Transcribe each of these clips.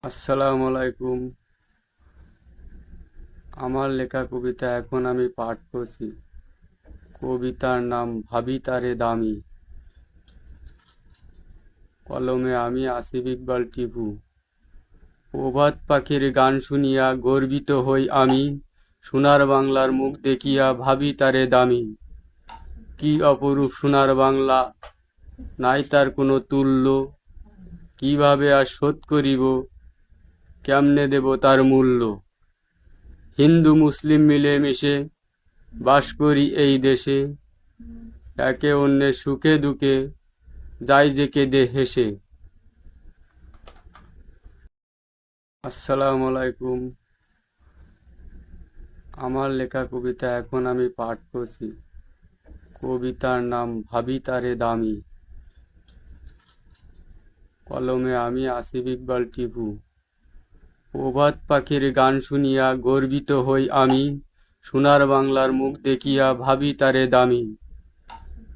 আসসালামু আলাইকুম। আমার লেখা কবিতা এখন আমি পাঠ করছি। কবিতার নাম ভাবি তারে দামি। কলমে আমি আসিফ ইকবাল টিপু। প্রভাত পাখির গান শুনিয়া গর্বিত হই আমি, সোনার বাংলার মুখ দেখিয়া ভাবি তারে দামি। কি অপরূপ সোনার বাংলা, নাই তার কোনো তুল্য। কিভাবে আর শোধ করিব, কেমনে দেব তার মূল্য। হিন্দু মুসলিম মিলে মিশে বাস করি এই দেশে, একে অন্যের সুখে দুঃখে যাই যে কেঁদে হেসে। আসসালামু আলাইকুম। আমার লেখা কবিতা এখন আমি পাঠ করছি। কবিতার নাম ভাবি তারে দামি। কলমে আমি আসিফ ইকবাল টিপু। প্রভাত পাখির গান শুনিয়া গর্বিত হই আমি, সোনার বাংলার মুখ দেখিয়া ভাবি তারে দামি।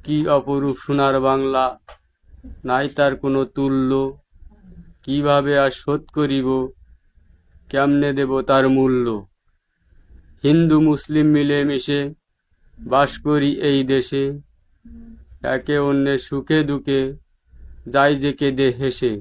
কি অপরূপ সোনার বাংলা, নাই তার কোনো তুল্য। কিভাবে আর শোধ করিব, কেমনে দেব তার মূল্য। হিন্দু মুসলিম মিলে মিশে বাস করি এই দেশে, একে অন্যের সুখে দুঃখে যাই যে কেঁদে হেসে।